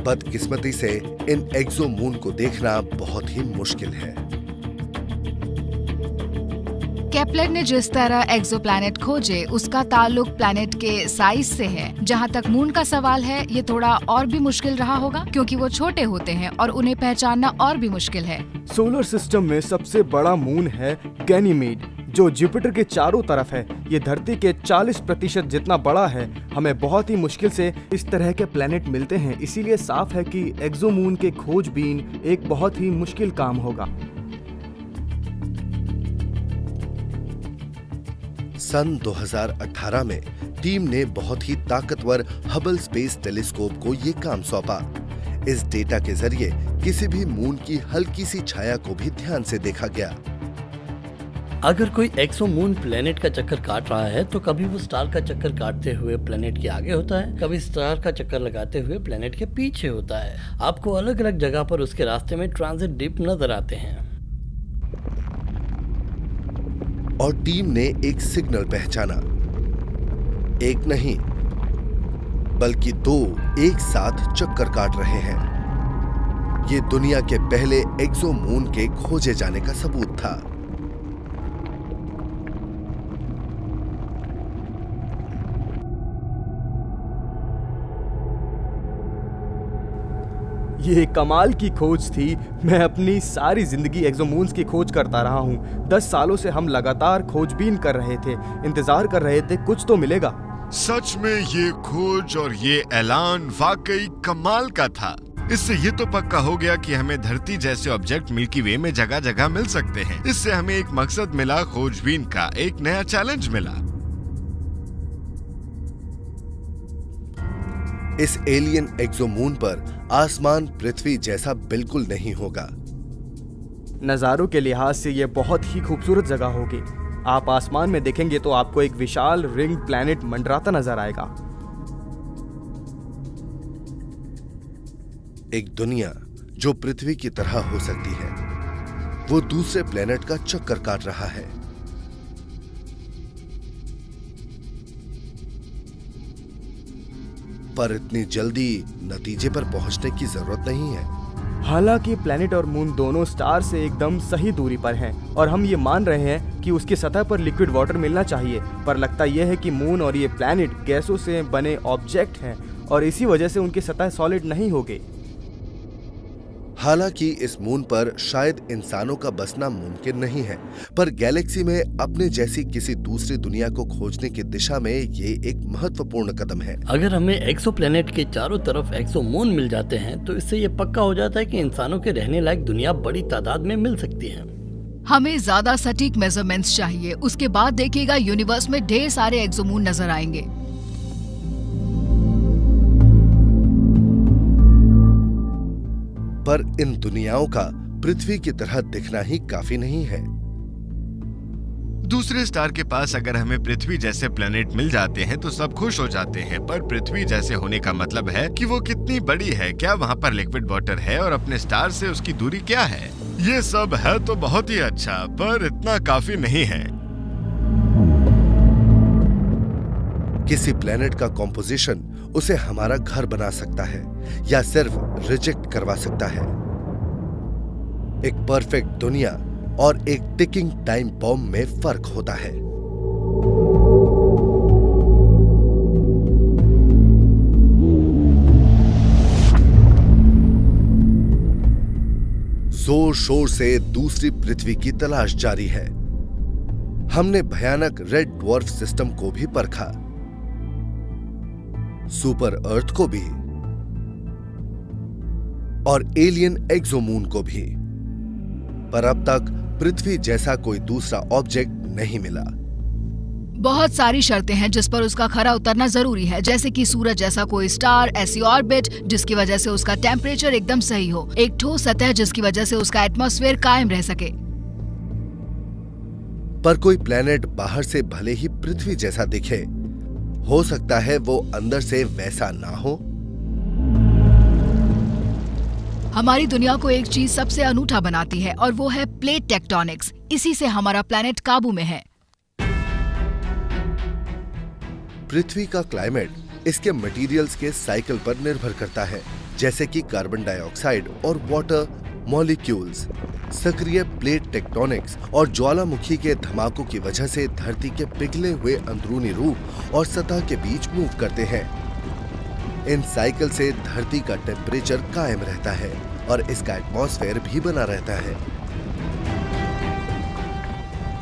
बदकिस्मती से इन एक्सोमून को देखना बहुत ही मुश्किल है। केपलर ने जिस तरह एक्सोप्लैनेट खोजे उसका ताल्लुक प्लैनेट के साइज से है। जहाँ तक मून का सवाल है, ये थोड़ा और भी मुश्किल रहा होगा क्योंकि वो छोटे होते हैं और उन्हें पहचानना और भी मुश्किल है। सोलर सिस्टम में सबसे बड़ा मून है गैनीमीड, जो जुपिटर के चारों तरफ है। ये धरती के 40% जितना बड़ा है। हमें बहुत ही मुश्किल से इस तरह के प्लैनेट मिलते हैं, इसीलिए साफ है कि एक्सोमून के खोजबीन एक बहुत ही मुश्किल काम होगा। सन 2018 में टीम ने बहुत ही ताकतवर हबल स्पेस टेलीस्कोप को ये काम सौंपा। इस डेटा के जरिए किसी भी मून की हल्की सी छाया को भी ध्यान से देखा गया। अगर कोई एक्सोमून प्लेनेट का चक्कर काट रहा है तो कभी वो स्टार का चक्कर काटते हुए प्लेनेट के आगे होता है, कभी स्टार का चक्कर लगाते हुए प्लेनेट के पीछे होता है। आपको अलग अलग जगह पर उसके रास्ते में ट्रांजिट डिप नजर आते हैं। और टीम ने एक सिग्नल पहचाना। एक नहीं बल्कि दो एक साथ चक्कर काट रहे हैं। ये दुनिया के पहले एक्सोमून के खोजे जाने का सबूत था। ये कमाल की खोज थी। मैं अपनी सारी जिंदगी एक्सोमून्स की खोज करता रहा हूँ। 10 सालों से हम लगातार खोजबीन कर रहे थे, इंतजार कर रहे थे कुछ तो मिलेगा। सच में ये खोज और ये ऐलान वाकई कमाल का था। इससे ये तो पक्का हो गया कि हमें धरती जैसे ऑब्जेक्ट मिल्की वे में जगह जगह मिल सकते हैं। इससे हमें एक मकसद मिला, खोजबीन का एक नया चैलेंज मिला। इस एलियन एक्सोमून पर आसमान पृथ्वी जैसा बिल्कुल नहीं होगा। नज़ारों के लिहाज से ये बहुत ही खूबसूरत जगह होगी। आप आसमान में देखेंगे तो आपको एक विशाल रिंग प्लैनेट मंडराता नजर आएगा। एक दुनिया जो पृथ्वी की तरह हो सकती है, वो दूसरे प्लेनेट का चक्कर काट रहा है। पर इतनी जल्दी नतीजे पर पहुंचने की जरूरत नहीं है। हालांकि प्लैनेट और मून दोनों स्टार से एकदम सही दूरी पर हैं और हम ये मान रहे हैं कि उसकी सतह पर लिक्विड वाटर मिलना चाहिए, पर लगता यह है कि मून और ये प्लैनेट गैसों से बने ऑब्जेक्ट हैं और इसी वजह से उनकी सतह सॉलिड नहीं होगी। हालांकि इस मून पर शायद इंसानों का बसना मुमकिन नहीं है, पर गैलेक्सी में अपने जैसी किसी दूसरी दुनिया को खोजने की दिशा में ये एक महत्वपूर्ण कदम है। अगर हमें एक्सोप्लैनेट के चारों तरफ एक्सोमून मिल जाते हैं तो इससे ये पक्का हो जाता है कि इंसानों के रहने लायक दुनिया बड़ी तादाद में मिल सकती है। हमें ज्यादा सटीक मेजरमेंट्स चाहिए। उसके बाद देखिएगा यूनिवर्स में ढेर सारे एक्सोमून नजर आएंगे। पर इन दुनियाओं का पृथ्वी की तरह दिखना ही काफी नहीं है। दूसरे स्टार के पास अगर हमें पृथ्वी जैसे प्लेनेट मिल जाते हैं तो सब खुश हो जाते हैं, पर पृथ्वी जैसे होने का मतलब है कि वो कितनी बड़ी है, क्या वहाँ पर लिक्विड वाटर है और अपने स्टार से उसकी दूरी क्या है। ये सब है तो बहुत ही अच्छा, पर इतना काफी नहीं है। किसी प्लेनेट का कॉम्पोजिशन उसे हमारा घर बना सकता है या सिर्फ रिजेक्ट करवा सकता है। एक परफेक्ट दुनिया और एक टिकिंग टाइम बॉम्ब में फर्क होता है। जोर शोर से दूसरी पृथ्वी की तलाश जारी है। हमने भयानक रेड ड्वार्फ सिस्टम को भी परखा, सुपर अर्थ को भी और एलियन एक्सोमून को भी, पर अब तक पृथ्वी जैसा कोई दूसरा ऑब्जेक्ट नहीं मिला। बहुत सारी शर्तें हैं जिस पर उसका खरा उतरना जरूरी है, जैसे कि सूरज जैसा कोई स्टार, ऐसी ऑर्बिट जिसकी वजह से उसका टेम्परेचर एकदम सही हो, एक ठोस सतह जिसकी वजह से उसका एटमॉस्फेयर कायम रह सके। पर कोई प्लेनेट बाहर से भले ही पृथ्वी जैसा दिखे, हो सकता है वो अंदर से वैसा ना हो। हमारी दुनिया को एक चीज सबसे अनूठा बनाती है और वो है प्लेट टेक्टोनिक्स। इसी से हमारा प्लेनेट काबू में है। पृथ्वी का क्लाइमेट इसके मटेरियल्स के साइकिल पर निर्भर करता है, जैसे कि कार्बन डाइऑक्साइड और वाटर मॉलिक्यूल्स। सक्रिय प्लेट टेक्टोनिक्स और ज्वालामुखी के धमाकों की वजह से धरती के पिघले हुए अंदरूनी रूप और सतह के बीच मूव करते हैं। इन साइकिल से धरती का टेम्परेचर कायम रहता है और इसका एटमॉस्फेयर भी बना रहता है।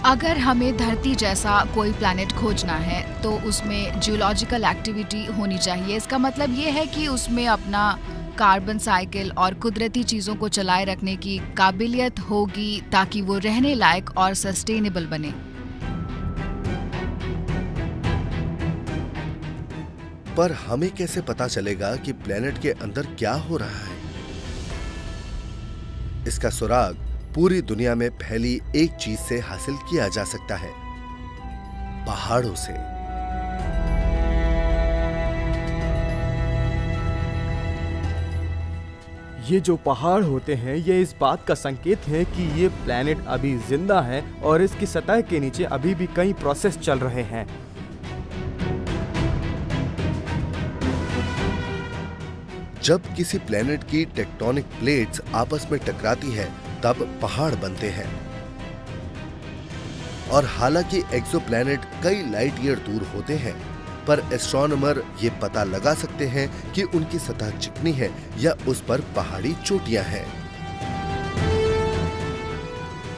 अगर हमें धरती जैसा कोई प्लैनेट खोजना है तो उसमें जियोलॉजिकल एक्टिविटी होनी चाहिए। इसका मतलब ये है कि उसमें अपना कार्बन साइकिल और कुदरती चीजों को चलाए रखने की काबिलियत होगी ताकि वो रहने लायक और सस्टेनेबल बने। पर हमें कैसे पता चलेगा कि प्लेनेट के अंदर क्या हो रहा है? इसका सुराग पूरी दुनिया में फैली एक चीज से हासिल किया जा सकता है, पहाड़ों से। ये जो पहाड़ होते हैं ये इस बात का संकेत है कि ये प्लैनेट अभी जिंदा है और इसकी सतह के नीचे अभी भी कई प्रोसेस चल रहे हैं। जब किसी प्लेनेट की टेक्टोनिक प्लेट्स आपस में टकराती है तब पहाड़ बनते हैं। और हालांकि एक्सोप्लैनेट कई लाइट ईयर दूर होते हैं, पर एस्ट्रोनॉमर ये पता लगा सकते हैं कि उनकी सतह चिकनी है या उस पर पहाड़ी चोटियां हैं।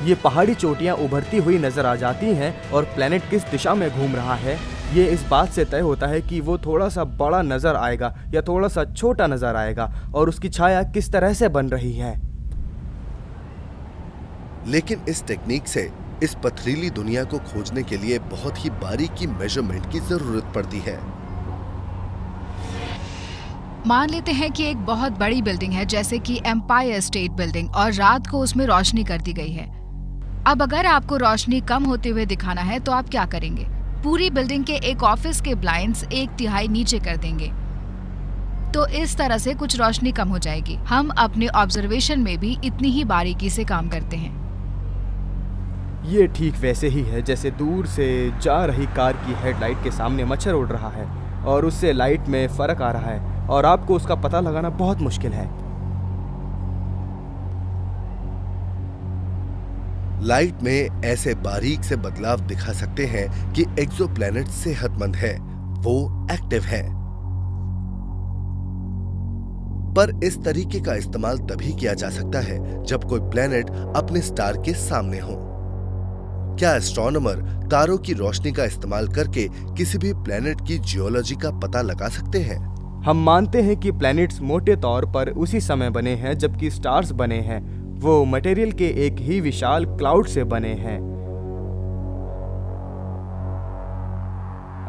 ये पहाड़ी चोटियां उभरती हुई नजर आ जाती हैं और प्लेनेट किस दिशा में घूम रहा है ये इस बात से तय होता है कि वो थोड़ा सा बड़ा नजर आएगा या थोड़ा सा छोटा नजर आएगा और उसकी छाया किस तरह से बन रही है। लेकिन इस टेक्निक से इस पथरीली दुनिया को खोजने के लिए बहुत ही बारीकी मेजरमेंट की जरूरत पड़ती है। मान लेते हैं कि एक बहुत बड़ी बिल्डिंग है, जैसे कि एम्पायर स्टेट बिल्डिंग, और रात को उसमें रोशनी कर दी गई है। अब अगर आपको रोशनी कम होते हुए दिखाना है तो आप क्या करेंगे? पूरी बिल्डिंग के एक ऑफिस के ब्लाइंड्स 1/3 नीचे कर देंगे, तो इस तरह से कुछ रोशनी कम हो जाएगी। हम अपने ऑब्जर्वेशन में भी इतनी ही बारीकी से काम करते हैं। ये ठीक वैसे ही है जैसे दूर से जा रही कार की हेडलाइट के सामने मच्छर उड़ रहा है और उससे लाइट में फर्क आ रहा है और आपको उसका पता लगाना बहुत मुश्किल है। लाइट में ऐसे बारीक से बदलाव दिखा सकते हैं कि एक्सोप्लैनेट सेहतमंद है, वो एक्टिव है। पर इस तरीके का इस्तेमाल तभी किया जा सकता है जब कोई प्लैनेट अपने स्टार के सामने हो। क्या एस्ट्रोनॉमर तारों की रोशनी का इस्तेमाल करके किसी भी प्लैनेट की जियोलॉजी का पता लगा सकते हैं? हम मानते हैं कि प्लैनेट्स मोटे तौर पर उसी समय बने हैं जबकि स्टार्स बने हैं। वो मटेरियल के एक ही विशाल क्लाउड से बने हैं।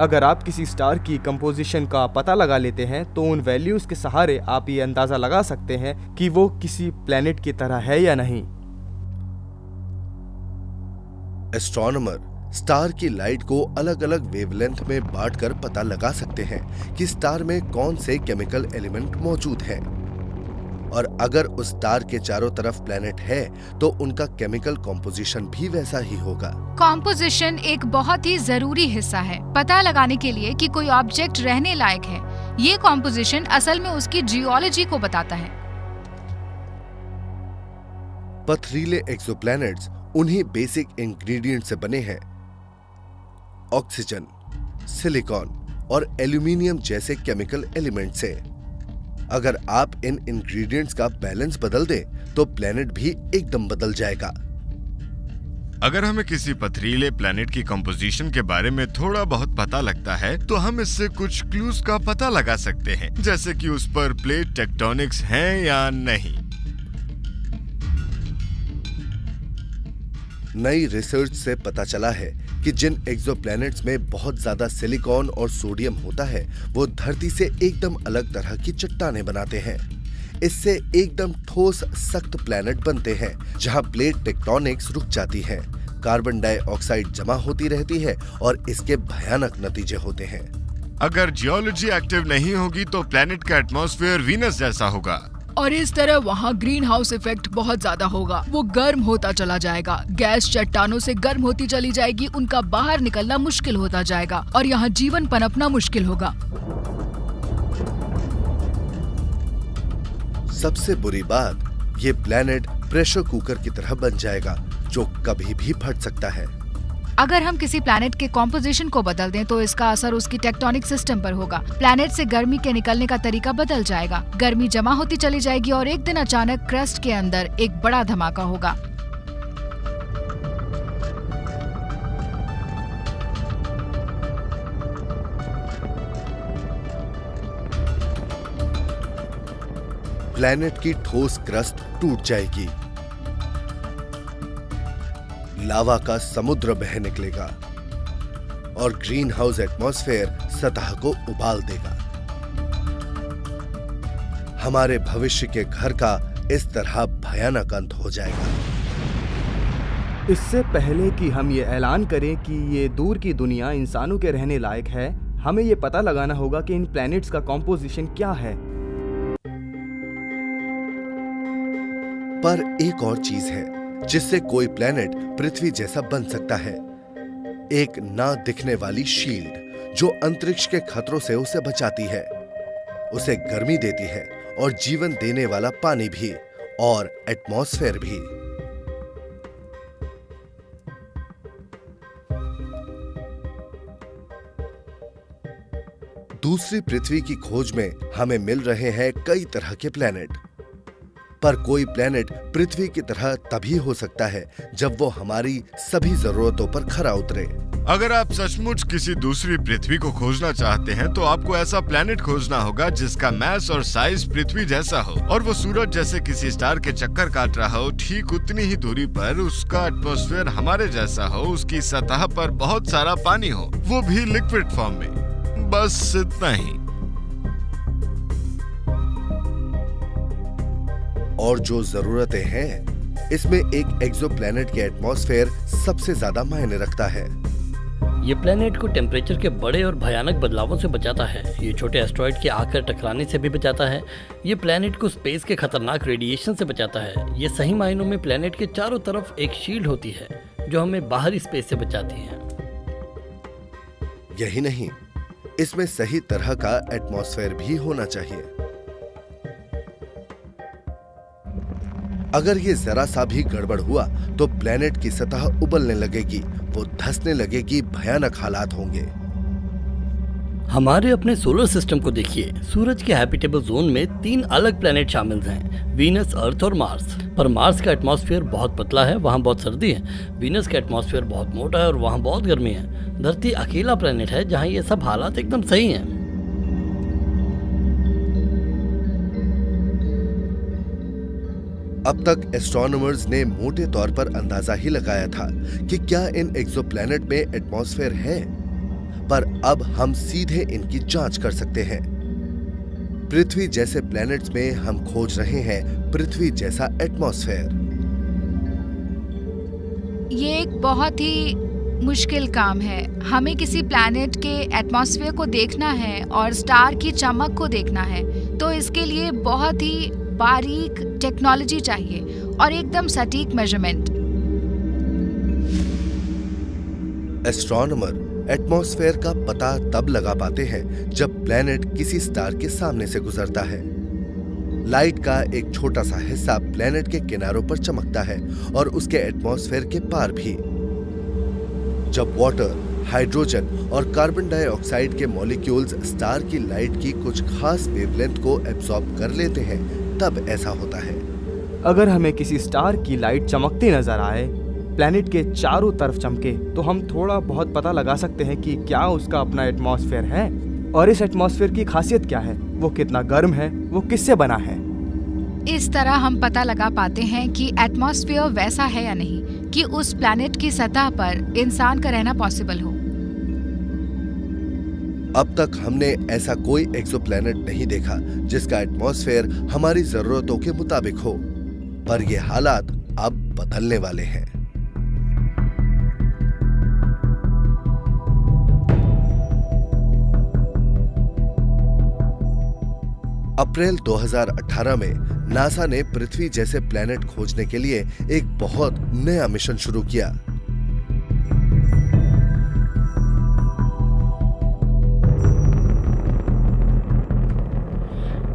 अगर आप किसी स्टार की कंपोजिशन का पता लगा लेते हैं तो उन वैल्यूज के सहारे आप ये अंदाजा लगा सकते हैं कि वो किसी प्लैनेट की तरह है या नहीं। एस्ट्रोनॉमर स्टार की लाइट को अलग अलग वेवलेंथ में बांटकर पता लगा सकते हैं कि स्टार में कौन से केमिकल एलिमेंट मौजूद हैं, और अगर उस स्टार के चारों तरफ प्लैनेट है तो उनका केमिकल कॉम्पोजिशन भी वैसा ही होगा। कॉम्पोजिशन एक बहुत ही जरूरी हिस्सा है पता लगाने के लिए कि कोई ऑब्जेक्ट रहने लायक है। ये कॉम्पोजिशन असल में उसकी जियोलॉजी को बताता है। पथरीले एक्सोप्लैनेट्स उन्हीं बेसिक इंग्रेडिएंट से बने हैं, ऑक्सीजन, सिलिकॉन और एल्यूमिनियम जैसे केमिकल एलिमेंट से। अगर आप इन इंग्रेडिएंट्स का बैलेंस बदल दें तो प्लैनेट भी एकदम बदल जाएगा। अगर हमें किसी पथरीले प्लैनेट की कंपोजिशन के बारे में थोड़ा बहुत पता लगता है तो हम इससे कुछ क्लूज का पता लगा सकते हैं, जैसे कि उस पर प्लेट टेक्टोनिक्स हैं या नहीं। नई रिसर्च से पता चला है कि जिन एक्सोप्लैनेट्स में बहुत ज्यादा सिलिकॉन और सोडियम होता है वो धरती से एकदम अलग तरह की चट्टानें बनाते हैं। इससे एकदम ठोस सख्त प्लैनेट बनते हैं जहां प्लेट टेक्टोनिक्स रुक जाती है, कार्बन डाइऑक्साइड जमा होती रहती है और इसके भयानक नतीजे होते हैं। अगर जियोलॉजी एक्टिव नहीं होगी तो प्लैनेट का एटमॉस्फेयर वीनस जैसा होगा और इस तरह वहाँ ग्रीन हाउस इफेक्ट बहुत ज्यादा होगा। वो गर्म होता चला जाएगा, गैस चट्टानों से गर्म होती चली जाएगी, उनका बाहर निकलना मुश्किल होता जाएगा और यहाँ जीवन पनपना मुश्किल होगा। सबसे बुरी बात, ये प्लैनेट प्रेशर कुकर की तरह बन जाएगा जो कभी भी फट सकता है। अगर हम किसी प्लैनेट के कॉम्पोजिशन को बदल दें तो इसका असर उसकी टेक्टोनिक सिस्टम पर होगा। प्लैनेट से गर्मी के निकलने का तरीका बदल जाएगा, गर्मी जमा होती चली जाएगी और एक दिन अचानक क्रस्ट के अंदर एक बड़ा धमाका होगा। प्लैनेट की ठोस क्रस्ट टूट जाएगी, लावा का समुद्र बह निकलेगा और ग्रीन हाउस एटमॉस्फेयर सतह को उबाल देगा। हमारे भविष्य के घर का इस तरह भयानक अंत हो जाएगा। इससे पहले कि हम ये ऐलान करें कि ये दूर की दुनिया इंसानों के रहने लायक है, हमें ये पता लगाना होगा कि इन प्लैनेट्स का कॉम्पोजिशन क्या है। पर एक और चीज है जिससे कोई प्लैनेट पृथ्वी जैसा बन सकता है, एक ना दिखने वाली शील्ड जो अंतरिक्ष के खतरों से उसे बचाती है, उसे गर्मी देती है और जीवन देने वाला पानी भी और एटमॉस्फेयर भी। दूसरी पृथ्वी की खोज में हमें मिल रहे हैं कई तरह के प्लेनेट, पर कोई प्लेनेट पृथ्वी की तरह तभी हो सकता है जब वो हमारी सभी जरूरतों पर खरा उतरे। अगर आप सचमुच किसी दूसरी पृथ्वी को खोजना चाहते हैं तो आपको ऐसा प्लेनेट खोजना होगा जिसका मास और साइज पृथ्वी जैसा हो और वो सूरज जैसे किसी स्टार के चक्कर काट रहा हो ठीक उतनी ही दूरी पर, उसका एटमॉस्फेयर हमारे जैसा हो, उसकी सतह पर बहुत सारा पानी हो, वो भी लिक्विड फॉर्म में। बस इतना ही। और जो जरूरतें हैं, इसमें एक एक्सोप्लैनेट के एटमॉस्फेयर सबसे ज्यादा मायने रखता है। ये प्लेनेट को टेम्परेचर के बड़े और भयानक बदलावों से बचाता है। ये छोटे एस्ट्रॉइड के आकर टकराने से भी बचाता है। ये प्लेनेट को स्पेस के खतरनाक रेडिएशन से बचाता है। ये सही मायनों में प्लेनेट के चारों तरफ एक शील्ड होती है जो हमें बाहरी स्पेस से बचाती है। यही नहीं, इसमें सही तरह का एटमॉस्फेयर भी होना चाहिए। अगर ये जरा सा भी गड़बड़ हुआ तो प्लेनेट की सतह उबलने लगेगी, वो धंसने लगेगी, भयानक हालात होंगे। हमारे अपने सोलर सिस्टम को देखिए। सूरज के हैबिटेबल जोन में 3 अलग प्लेनेट शामिल हैं, वीनस, अर्थ और मार्स। पर मार्स का एटमॉस्फेयर बहुत पतला है, वहाँ बहुत सर्दी है। वीनस का एटमॉस्फेयर बहुत मोटा है और वहाँ बहुत गर्मी है। धरती अकेला प्लेनेट है जहाँ ये सब हालात एकदम सही हैं। अब तक एस्ट्रोनॉमर्स ने मोटे तौर पर अंदाजा ही लगाया था कि क्या इन एक्सोप्लैनेट में एटमॉस्फेयर है, पर अब हम सीधे इनकी जांच कर सकते हैं। पृथ्वी जैसे प्लैनेट्स में हम खोज रहे हैं पृथ्वी जैसा एटमॉस्फेयर। ये एक बहुत ही मुश्किल काम है। हमें किसी प्लैनेट के एटमॉस्फेयर को देखना है और स्टार की चमक को देखना है, तो इसके लिए बहुत ही बारीक टेक्नोलॉजी चाहिए और एकदम सटीक मेजरमेंट। एस्ट्रोनॉमर एटमॉस्फेयर का पता तब लगा पाते हैं जब प्लैनेट किसी स्टार के सामने से गुजरता है। लाइट का एक छोटा सा हिस्सा प्लैनेट के किनारों पर चमकता है और उसके एटमॉस्फेयर के पार भी। जब वाटर, हाइड्रोजन और कार्बन डाइऑक्साइड के मॉलिक्यूल्स स्टार की लाइट की कुछ खास वेवलेंथ को एब्जॉर्ब कर लेते हैं, तब ऐसा होता है। अगर हमें किसी स्टार की लाइट चमकती नजर आए, प्लैनेट के चारों तरफ चमके, तो हम थोड़ा बहुत पता लगा सकते हैं कि क्या उसका अपना एटमॉस्फेयर है और इस एटमॉस्फेयर की खासियत क्या है, वो कितना गर्म है, वो किससे बना है। इस तरह हम पता लगा पाते हैं कि एटमॉस्फेयर वैसा है या नहीं कि उस प्लैनेट की सतह पर इंसान का रहना पॉसिबल हो। अब तक हमने ऐसा कोई एक्सोप्लैनेट नहीं देखा जिसका एटमॉस्फेयर हमारी जरूरतों के मुताबिक हो, पर ये हालात अब बदलने वाले हैं। अप्रैल 2018 में नासा ने पृथ्वी जैसे प्लैनेट खोजने के लिए एक बहुत नया मिशन शुरू किया।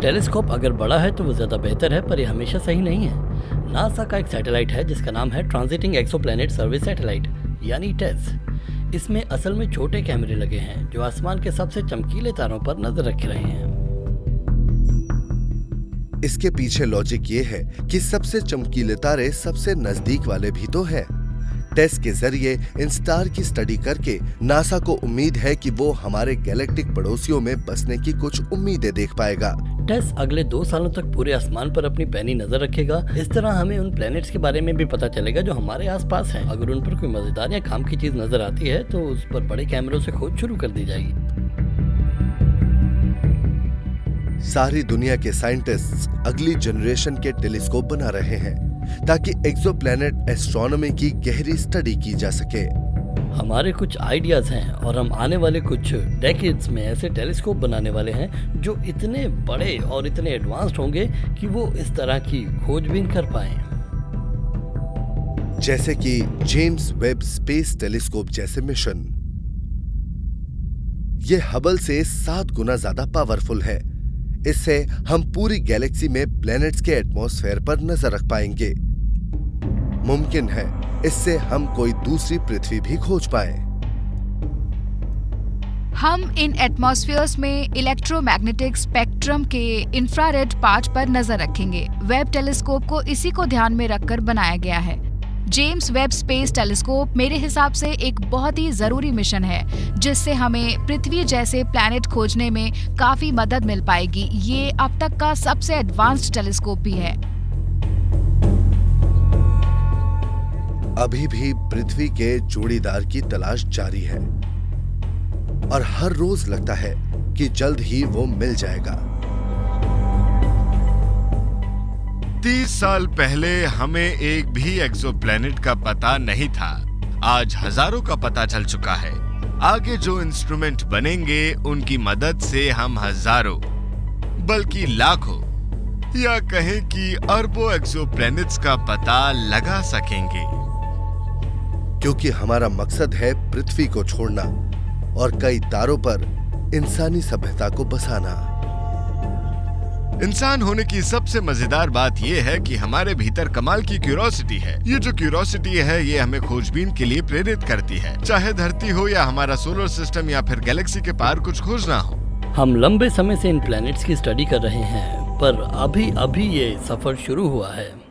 टेलीस्कोप अगर बड़ा है तो वो ज़्यादा बेहतर है, पर ये हमेशा सही नहीं है। नासा का एक सैटेलाइट है जिसका नाम है ट्रांजिटिंग एक्सोप्लैनेट सर्विस सैटेलाइट, यानी टेस। इसमें असल में छोटे कैमरे लगे हैं जो आसमान के सबसे चमकीले तारों पर नजर रख रहे हैं। इसके पीछे लॉजिक ये है कि सबसे चमकीले तारे सबसे नजदीक वाले भी तो है। टेस के जरिए इन स्टार की स्टडी करके नासा को उम्मीद है कि वो हमारे गैलेक्टिक पड़ोसियों में बसने की कुछ उम्मीदें देख पाएगा। टेस अगले 2 सालों तक पूरे आसमान पर अपनी पैनी नजर रखेगा। इस तरह हमें उन प्लैनेट्स के बारे में भी पता चलेगा जो हमारे आसपास हैं। अगर उन पर कोई मजेदार या काम की चीज नजर आती है तो उस पर बड़े कैमरों से खोज शुरू कर दी जाएगी। सारी दुनिया के साइंटिस्ट्स अगली जनरेशन के टेलीस्कोप बना रहे हैं ताकि एक्सोप्लैनेट एस्ट्रोनॉमी की गहरी स्टडी की जा सके। हमारे कुछ आइडियाज हैं और हम आने वाले कुछ डेकेड्स में ऐसे टेलीस्कोप बनाने वाले हैं जो इतने बड़े और इतने एडवांस्ड होंगे कि वो इस तरह की खोजबीन कर पाएं। जैसे कि जेम्स वेब स्पेस टेलीस्कोप जैसे मिशन। ये हबल से 7 गुना ज्यादा पावरफुल है। इससे हम पूरी गैलेक्सी में प्लैनेट्स के एटमॉस्फेयर पर नजर रख पाएंगे। मुमकिन है इससे हम कोई दूसरी पृथ्वी भी खोज पाएं। हम इन एटमॉस्फेयर्स में इलेक्ट्रोमैग्नेटिक स्पेक्ट्रम के इंफ्रारेड पार्ट पर नजर रखेंगे। वेब टेलीस्कोप को इसी को ध्यान में रखकर बनाया गया है। जेम्स वेब स्पेस टेलीस्कोप मेरे हिसाब से एक बहुत ही जरूरी मिशन है, जिससे हमें पृथ्वी जैसे प्लैनेट खोजने में काफी मदद मिल पाएगी। ये अब तक का सबसे एडवांस्ड टेलीस्कोप भी है। अभी भी पृथ्वी के जोड़ीदार की तलाश जारी है और हर रोज लगता है कि जल्द ही वो मिल जाएगा। 30 साल पहले हमें एक भी एक्सोप्लैनेट का पता नहीं था। आज हजारों का पता चल चुका है। आगे जो इंस्ट्रूमेंट बनेंगे उनकी मदद से हम हजारों बल्कि लाखों या कहें कि अरबों एक्सोप्लैनेट्स का पता लगा सकेंगे। क्योंकि हमारा मकसद है पृथ्वी को छोड़ना और कई तारों पर इंसानी सभ्यता को बसाना। इंसान होने की सबसे मजेदार बात यह है कि हमारे भीतर कमाल की क्यूरोसिटी है। ये जो क्यूरोसिटी है ये हमें खोजबीन के लिए प्रेरित करती है, चाहे धरती हो या हमारा सोलर सिस्टम या फिर गैलेक्सी के पार कुछ खोजना हो। हम लंबे समय से इन प्लैनेट्स की स्टडी कर रहे हैं, पर अभी अभी ये सफर शुरू हुआ है।